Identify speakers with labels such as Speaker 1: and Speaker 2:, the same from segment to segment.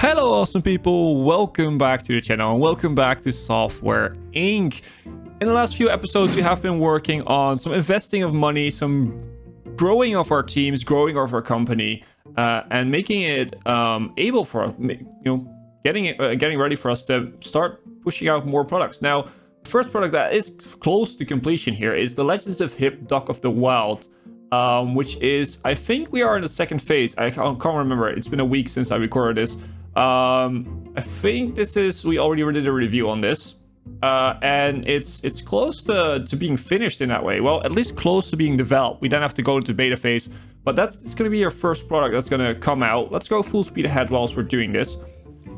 Speaker 1: Hello awesome people, welcome back to the channel and welcome back to Software Inc. In the last few episodes we have been working on some investing of money, some growing of our teams, growing of our company, and making it able for getting ready for us to start pushing out more products. Now, the first product that is close to completion here is the Legends of Hip Dock of the Wild. Which is, I think we are in the second phase. I can't remember. It's been a week since I recorded this. I think we already did a review on this. And it's close to being finished in that way. Well, at least close to being developed. We then have to go into beta phase. But it's going to be our first product that's going to come out. Let's go full speed ahead whilst we're doing this.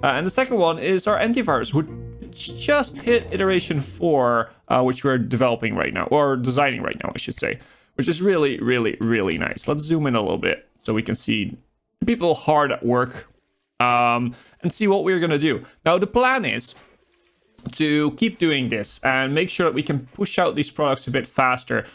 Speaker 1: And the second one is our Antivirus, which just hit iteration 4, which we're developing right now. Or designing right now, I should say. Which is really, really, really nice. Let's zoom in a little bit so we can see people hard at work and see what we're going to do. Now, the plan is to keep doing this and make sure that we can push out these products a bit faster,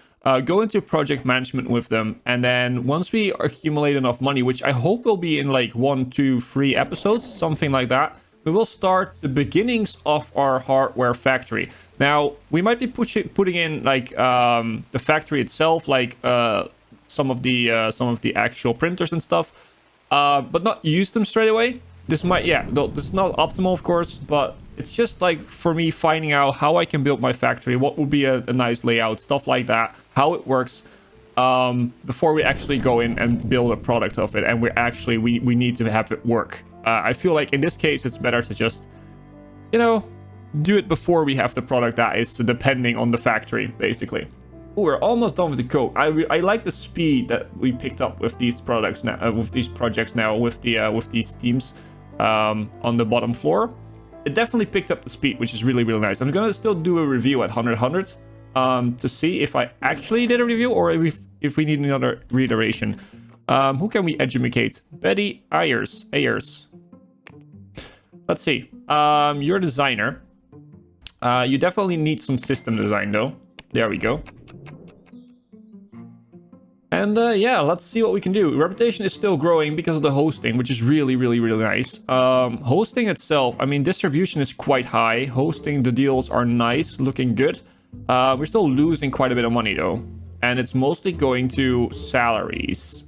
Speaker 1: go into project management with them. And then once we accumulate enough money, which I hope will be in like 1, 2, 3 episodes, something like that, we will start the beginnings of our hardware factory. Now, we might be putting in like the factory itself, like some of the actual printers and stuff, but not use them straight away. This might, this is not optimal, of course, but it's just like for me finding out how I can build my factory, what would be a nice layout, stuff like that, how it works, before we actually go in and build a product of it. And we need to have it work. I feel like in this case, it's better to just, do it before we have the product that is depending on the factory, basically. Ooh, we're almost done with the code. I like the speed that we picked up with these products now, with these projects now, with these teams on the bottom floor. It definitely picked up the speed, which is really, really nice. I'm gonna still do a review at 100 to see if I actually did a review or if we need another reiteration. Who can we educate? Betty Ayers. Let's see. You're a designer. You definitely need some system design though. There we go. And yeah, let's see what we can do. Reputation is still growing because of the hosting, which is really, really, really nice. Hosting itself, I mean, distribution is quite high. Hosting, the deals are nice, looking good. We're still losing quite a bit of money though. And it's mostly going to salaries.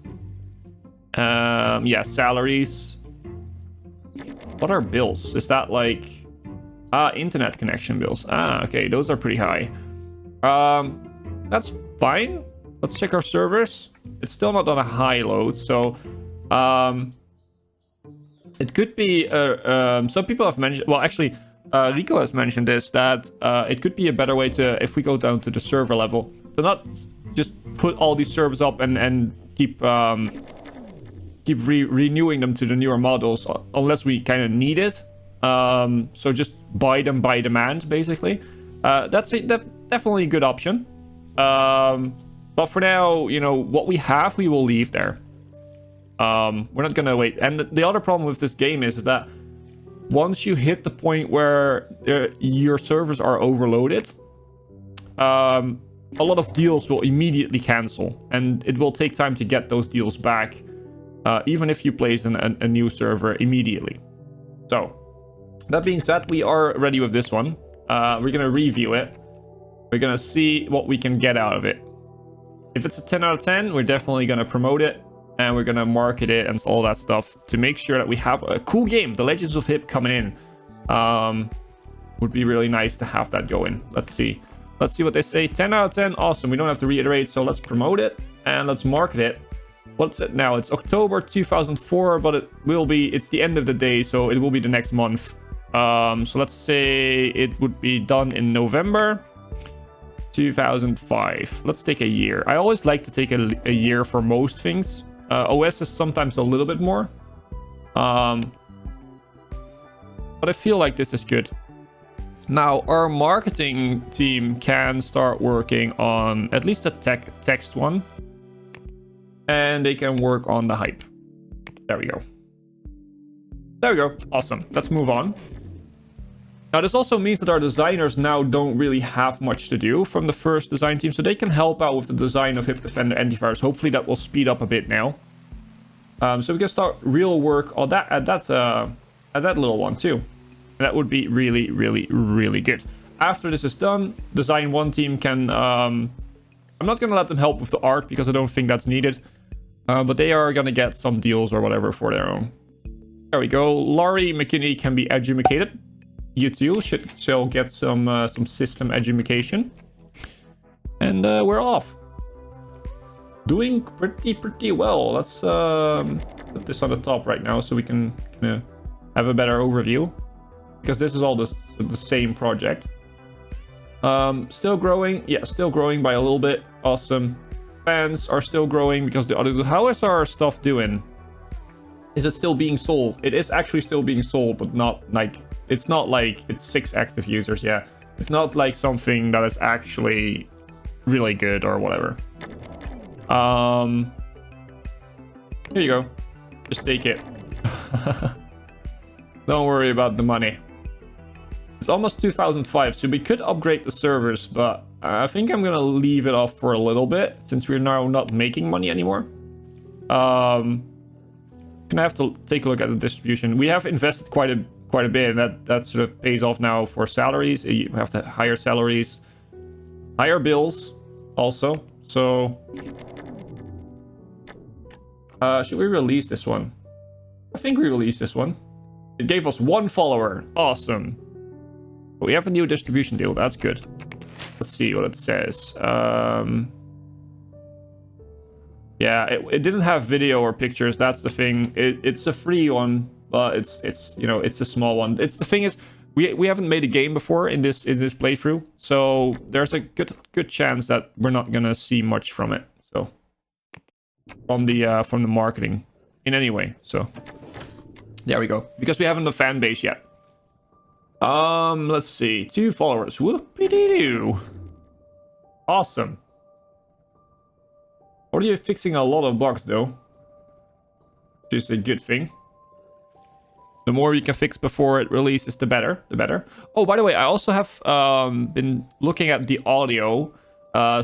Speaker 1: Yeah, salaries. What are bills? Is that like internet connection bills? Okay, those are pretty high. That's fine. Let's check our servers. It's still not on a high load, so it could be some people have mentioned, well, actually Rico has mentioned this, that it could be a better way to, if we go down to the server level, to not just put all these servers up and keep renewing them to the newer models unless we kind of need it. So just buy them by demand, basically. That's definitely a good option. But for now, what we have, we will leave there. We're not gonna wait. And the other problem with this game is that once you hit the point where your servers are overloaded, a lot of deals will immediately cancel, and it will take time to get those deals back. Even if you place a new server immediately. So, that being said, we are ready with this one. We're going to review it. We're going to see what we can get out of it. If it's a 10 out of 10, we're definitely going to promote it. And we're going to market it and all that stuff to make sure that we have a cool game. The Legends of Hip coming in. Would be really nice to have that going. Let's see. Let's see what they say. 10 out of 10. Awesome. We don't have to reiterate. So let's promote it. And let's market it. What's it now? It's October 2004, but it's the end of the day, so it will be the next month. So let's say it would be done in November 2005. Let's take a year. I always like to take a year for most things. OS is sometimes a little bit more. But I feel like this is good. Now, our marketing team can start working on at least a text one. And they can work on the hype. There we go. There we go. Awesome. Let's move on. Now, this also means that our designers now don't really have much to do from the first design team. So they can help out with the design of Hip Defender Antivirus. Hopefully that will speed up a bit now. So we can start real work on that that little one too. And that would be really, really, really good. After this is done, design one team can... I'm not going to let them help with the art because I don't think that's needed. But they are going to get some deals or whatever for their own. There we go. Laurie McKinney can be educated. You too shall get some system education. And we're off. Doing pretty well. Let's put this on the top right now so we can have a better overview. Because this is all the same project. Still growing. Yeah, still growing by a little bit. Awesome. Fans are still growing because the others... How is our stuff doing? Is it still being sold? It is actually still being sold, but not like... It's not like it's 6 active users, yeah. It's not like something that is actually really good or whatever. Here you go. Just take it. Don't worry about the money. It's almost 2005, so we could upgrade the servers, but I think I'm gonna leave it off for a little bit since we're now not making money anymore. Gonna have to take a look at the distribution. We have invested quite a bit, and that sort of pays off now for salaries. You have to hire salaries, higher bills also. So should we release this one? I think we released this one. It gave us 1 follower. Awesome. We have a new distribution deal. That's good. Let's see what it says. Yeah, it didn't have video or pictures. That's the thing. It's a free one, but it's you know, it's a small one. It's the thing is, we haven't made a game before in this playthrough, so there's a good chance that we're not gonna see much from it. So from the marketing in any way. So there we go. Because we haven't a fan base yet. Let's see. 2 followers. Whoop-de-doo. Awesome. Already fixing a lot of bugs though, which is a good thing. The more you can fix before it releases, the better. Oh, by the way, I also have been looking at the audio. I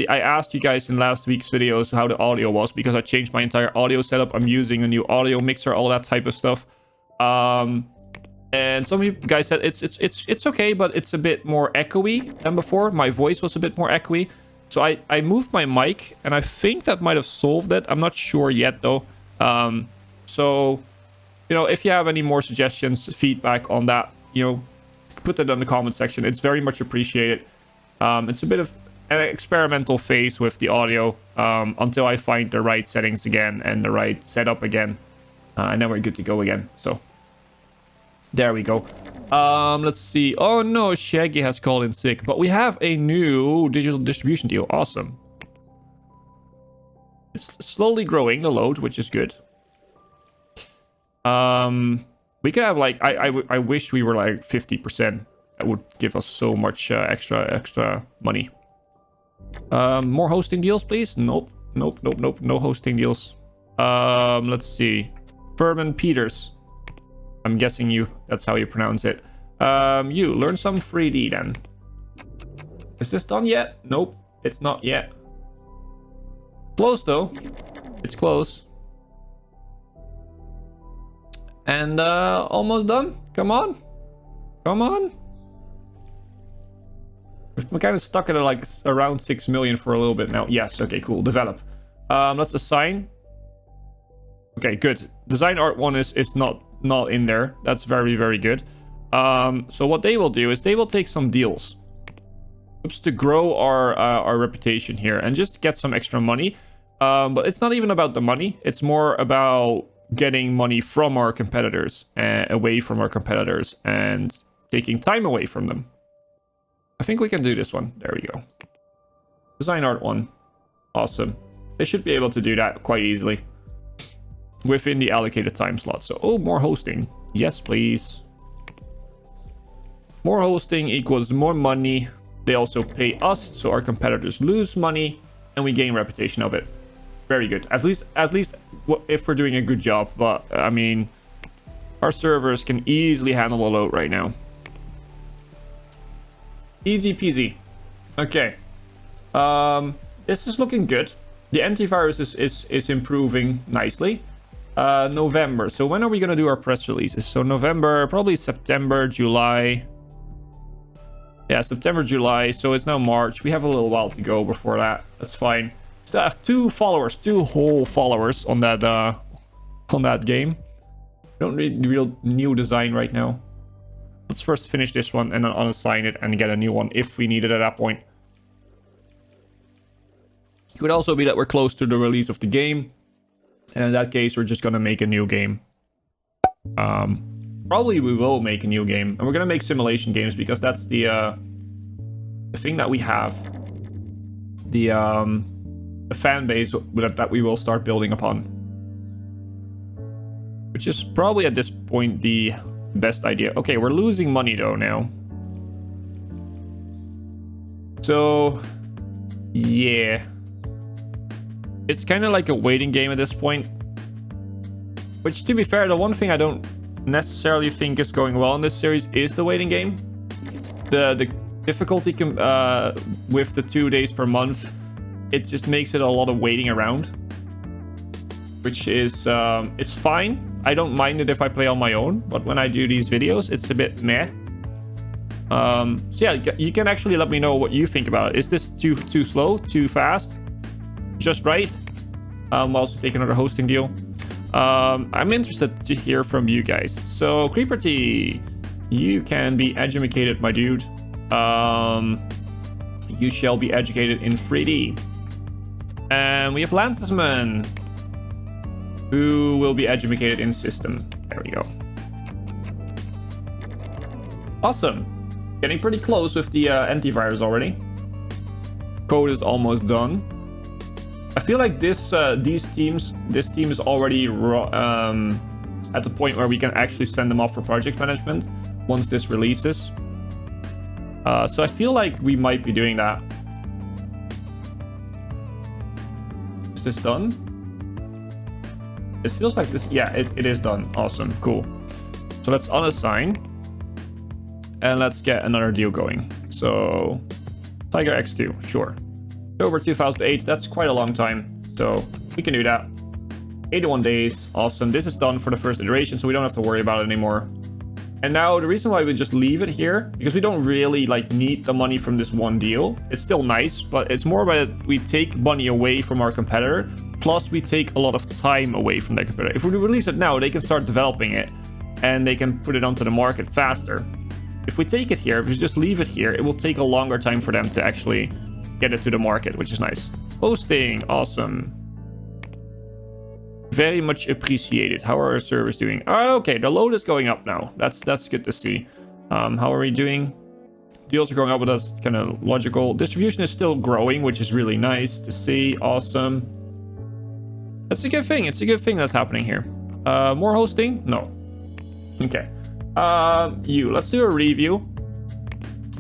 Speaker 1: asked you guys in last week's videos how the audio was because I changed my entire audio setup. I'm using a new audio mixer, all that type of stuff. And some of you guys said it's okay, but it's a bit more echoey than before. My voice was a bit more echoey. So I moved my mic, and I think that might have solved it. I'm not sure yet, though. So, you know, if you have any more suggestions, feedback on that, you know, put that in the comment section. It's very much appreciated. It's a bit of an experimental phase with the audio until I find the right settings again and the right setup again. And then we're good to go again. So there we go. Let's see. Oh no, Shaggy has called in sick, but we have a new digital distribution deal. Awesome. It's slowly growing the load, which is good. We could have like I wish we were like 50%. That would give us so much extra money. More hosting deals, please. Nope. No hosting deals. Let's see. Furman Peters. I'm guessing that's how you pronounce it. You learn some 3D then. Is this done yet? Nope, it's not yet. Close though. It's close. And almost done. Come on. We're kind of stuck at like around 6 million for a little bit now. Yes, okay, cool. Develop. Let's assign. Okay, good. Design art 1 is not in there. That's very good. So what they will do is they will take some deals to grow our reputation here and just get some extra money. But it's not even about the money. It's more about getting money from our competitors, away from our competitors, and taking time away from them. I think we can do this one. There we go. Design art 1. Awesome. They should be able to do that quite easily within the allocated time slot. So, oh, more hosting. Yes, please. More hosting equals more money. They also pay us, so our competitors lose money, and we gain reputation of it. Very good. At least if we're doing a good job. But I mean, our servers can easily handle a load right now. Easy peasy. Okay. This is looking good. The antivirus is improving nicely. November. So when are we gonna do our press releases? So November, probably September, July. Yeah, September, July. So it's now March. We have a little while to go before that. That's fine. Still have 2 followers, 2 whole followers on that game. Don't need real new design right now. Let's first finish this one and then unassign it and get a new one if we need it at that point. It could also be that we're close to the release of the game. And in that case, we're just gonna make a new game. Probably we will make a new game. And we're gonna make simulation games because that's the thing that we have. The fan base that we will start building upon. Which is probably at this point the best idea. Okay, we're losing money though now. So, yeah. It's kind of like a waiting game at this point. Which, to be fair, the one thing I don't necessarily think is going well in this series is the waiting game. The difficulty with the 2 days per month, it just makes it a lot of waiting around. Which is, it's fine. I don't mind it if I play on my own, but when I do these videos, it's a bit meh. So yeah, you can actually let me know what you think about it. Is this too slow, too fast? Just right? I'll also take another hosting deal. I'm interested to hear from you guys. So, Creeper T, you can be educated, my dude. You shall be educated in 3D. And we have Lancesman, who will be educated in system. There we go. Awesome. Getting pretty close with the antivirus already. Code is almost done. I feel like this team is already at the point where we can actually send them off for project management once this releases. So I feel like we might be doing that. Is this done? It feels like this. Yeah, it is done. Awesome. Cool. So let's unassign. And let's get another deal going. So, Tiger X2. Sure. October 2008. That's quite a long time. So, we can do that. 81 days. Awesome. This is done for the first iteration, so we don't have to worry about it anymore. And now, the reason why we just leave it here, because we don't really, need the money from this one deal. It's still nice, but it's more about we take money away from our competitor. Plus, we take a lot of time away from their competitor. If we release it now, they can start developing it. And they can put it onto the market faster. If we take it here, if we just leave it here, it will take a longer time for them to actually get it to the market, which is nice. Hosting, awesome. Very much appreciated. How are our servers doing? Oh, okay, the load is going up now. That's good to see. How are we doing? Deals are going up, but that's kind of logical. Distribution is still growing, which is really nice to see. Awesome. That's a good thing. It's a good thing that's happening here. More hosting? No. Okay. Let's do a review.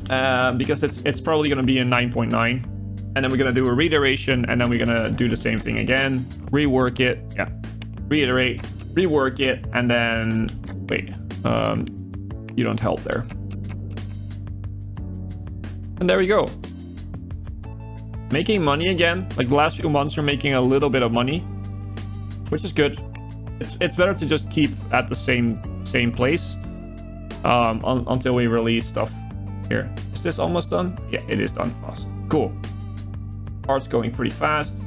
Speaker 1: Because it's probably going to be a 9.9. And then we're going to do a reiteration. And then we're going to do the same thing again. Rework it. Yeah. Reiterate. Rework it. And then... Wait. You don't help there. And there we go. Making money again. Like the last few months, we're making a little bit of money. Which is good. It's better to just keep at the same place. Until we release stuff. Here. Is this almost done? Yeah, it is done. Awesome. Cool. Art's going pretty fast.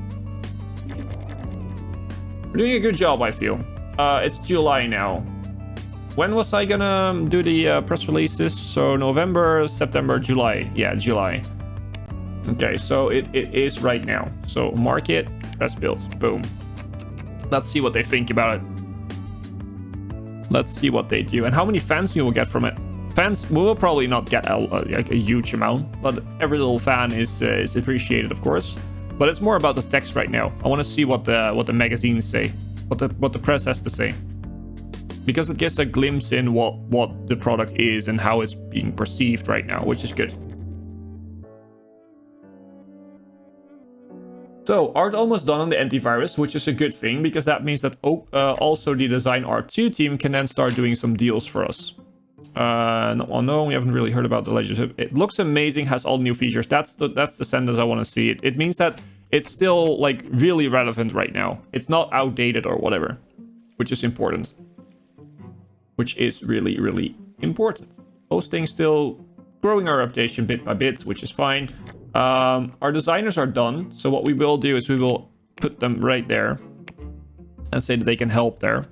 Speaker 1: We're doing a good job, I feel. It's July now. When was I gonna do the press releases? So November, September, July. Yeah, July. Okay, so it is right now. So market, press builds. Boom. Let's see what they think about it. Let's see what they do and how many fans we will get from it. Fans will probably not get a huge amount, but every little fan is appreciated, of course. But it's more about the text right now. I want to see what the magazines say, what the press has to say, because it gives a glimpse in what the product is and how it's being perceived right now, which is good. So, art almost done on the antivirus, which is a good thing, because that means that also the Design Art 2 team can then start doing some deals for us. No, we haven't really heard about the Legends. It looks amazing, has all new features. That's the sentence I want to see. It means that it's still, really relevant right now. It's not outdated or whatever. which is important. Which is really, really important. Hosting still growing our reputation bit by bit, which is fine. Our designers are done. So what we will do is we will put them right there and say that they can help there.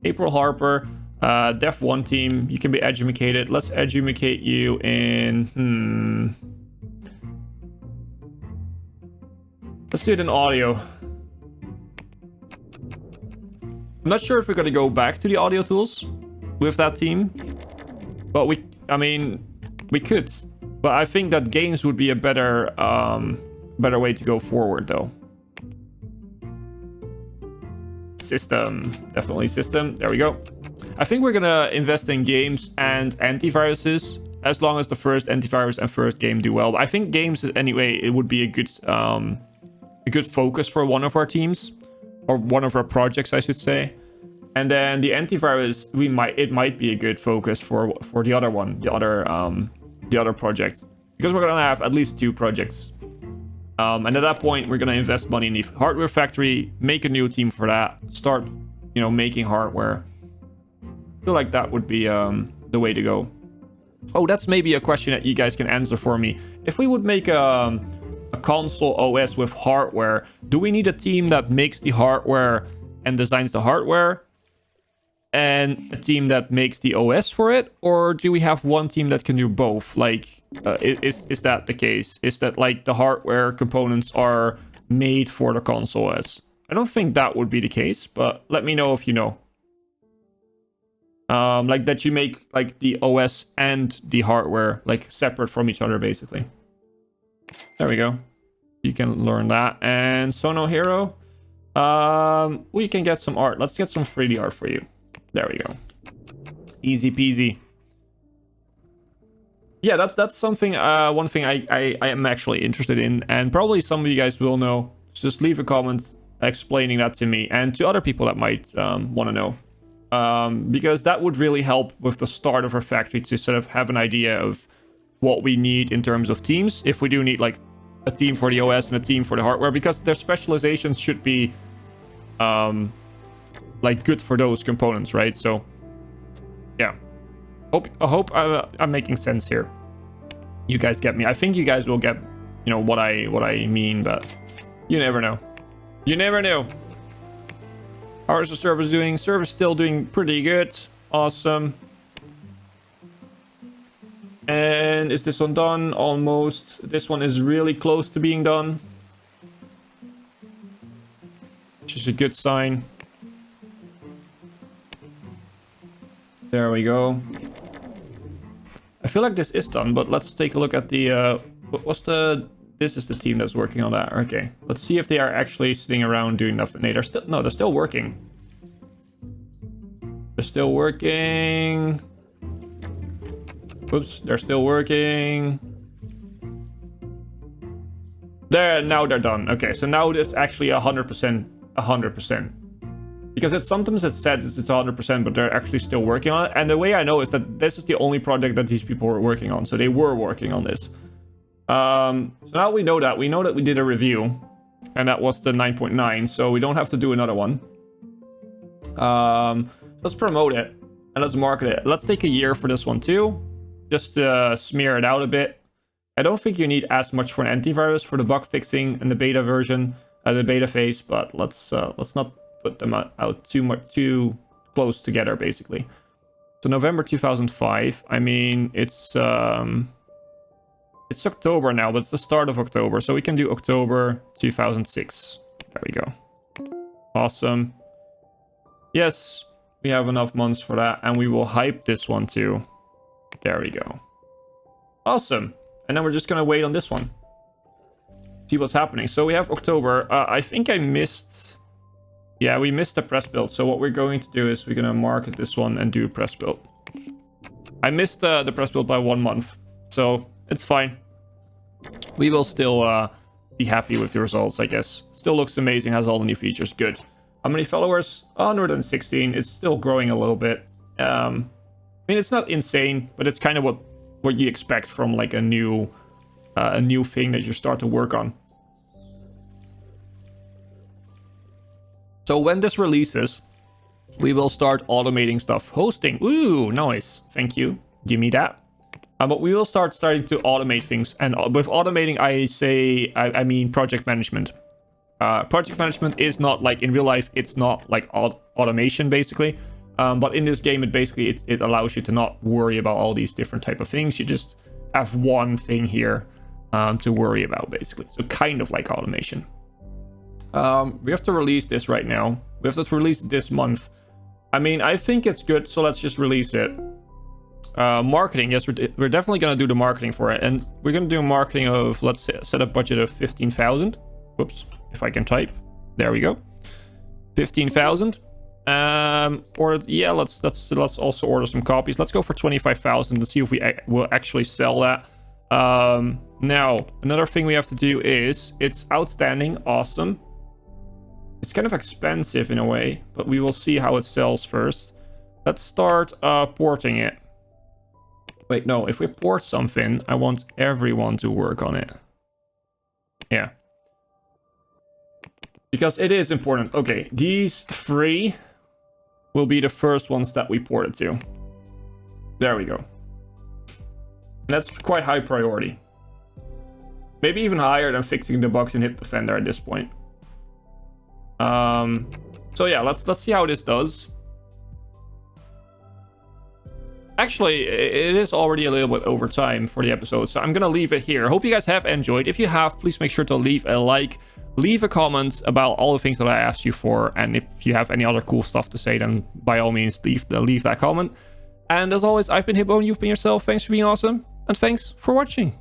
Speaker 1: April Harper, Dev 1 team, you can be educated. Let's educate you in... Let's do it in audio. I'm not sure if we're going to go back to the audio tools with that team. But we could. But I think that games would be a better way to go forward, though. System. Definitely system. There we go. I think we're going to invest in games and antiviruses as long as the first antivirus and first game do well. But I think games, anyway, it would be a good focus for one of our teams. Or one of our projects, I should say. And then the antivirus, it might be a good focus for the other one, the other project, because we're gonna have at least 2 projects. And at that point, we're gonna invest money in the hardware factory, make a new team for that, start, making hardware. I feel like that would be the way to go. Oh, that's maybe a question that you guys can answer for me. If we would make a console OS with hardware, do we need a team that makes the hardware and designs the hardware and a team that makes the OS for it, or do we have one team that can do both? Like, is that the case? Is that like the hardware components are made for the console OS? I don't think that would be the case, but let me know if you know. Like that you make like the OS and the hardware like separate from each other, basically. There we go. You can learn that. And Sono Hero, we can get some art. Let's get some 3D art for you. There we go. Easy peasy. Yeah, that's something, one thing I am actually interested in, and probably some of you guys will know. Just leave a comment explaining that to me and to other people that might want to know. Because that would really help with the start of our factory to sort of have an idea of what we need in terms of teams. If we do need like a team for the OS and a team for the hardware, because their specializations should be like good for those components, right? So yeah, I hope I'm making sense here. You guys get me. I think you guys will get, what I mean, but you never know. You never know. How is the server doing? Server's still doing pretty good. Awesome. And is this one done? Almost. This one is really close to being done, which is a good sign. There we go. I feel like this is done, but let's take a look at the this is the team that's working on that. Okay, let's see if they are actually sitting around doing nothing. They're still working. They're still working. Oops, they're still working. Now they're done. Okay, so now it's actually 100%. Because sometimes it says it's 100%, but they're actually still working on it. And the way I know is that this is the only project that these people were working on. So they were working on this. So now we know that. We know that we did a review. And that was the 9.9. So we don't have to do another one. Let's promote it. And let's market it. Let's take a year for this one too. Just to smear it out a bit. I don't think you need as much for an antivirus for the bug fixing and the beta version. The beta phase. But let's not put them out too close together, basically. So November 2005. I mean, it's October now, but it's the start of October, so we can do October 2006. There we go. Awesome. Yes, we have enough months for that, and we will hype this one too. There we go. Awesome. And then we're just gonna wait on this one. See what's happening. So we have October. I think I missed... Yeah, we missed the press build. So what we're going to do is we're going to market this one and do a press build. I missed the press build by 1 month. So it's fine. We will still be happy with the results, I guess. Still looks amazing. Has all the new features. Good. How many followers? 116. It's still growing a little bit. I mean, it's not insane, but it's kind of what you expect from like a new thing that you start to work on. So when this releases, we will start automating stuff. Hosting, ooh, nice, thank you, give me that. But we will starting to automate things, and with automating, I mean project management. Project management is not like in real life, it's not like automation basically, but in this game it allows you to not worry about all these different type of things. You just have one thing here to worry about basically, so kind of like automation. We have to release this right now. We have to release it this month. I mean, I think it's good, so let's just release it. Marketing, yes, we're definitely gonna do the marketing for it, and we're gonna do marketing of, let's set a budget of 15,000. Whoops, if I can type. There we go. 15,000. Or yeah, let's also order some copies. Let's go for 25,000 to see if we will actually sell that. Now another thing we have to do is, it's outstanding, awesome. It's kind of expensive in a way, but we will see how it sells first. Let's start porting it. Wait, no, if we port something, I want everyone to work on it. Yeah. Because it is important. Okay, these 3 will be the first ones that we port it to. There we go. And that's quite high priority. Maybe even higher than fixing the bugs in Hip Defender at this point. So yeah, let's see how this does. Actually, it is already a little bit over time for the episode, so I'm gonna leave it here. Hope you guys have enjoyed. If you have, please make sure to leave a like, leave a comment about all the things that I asked you for, and if you have any other cool stuff to say, then by all means leave that comment. And as always, I've been Hipbone, you've been yourself. Thanks for being awesome, and thanks for watching.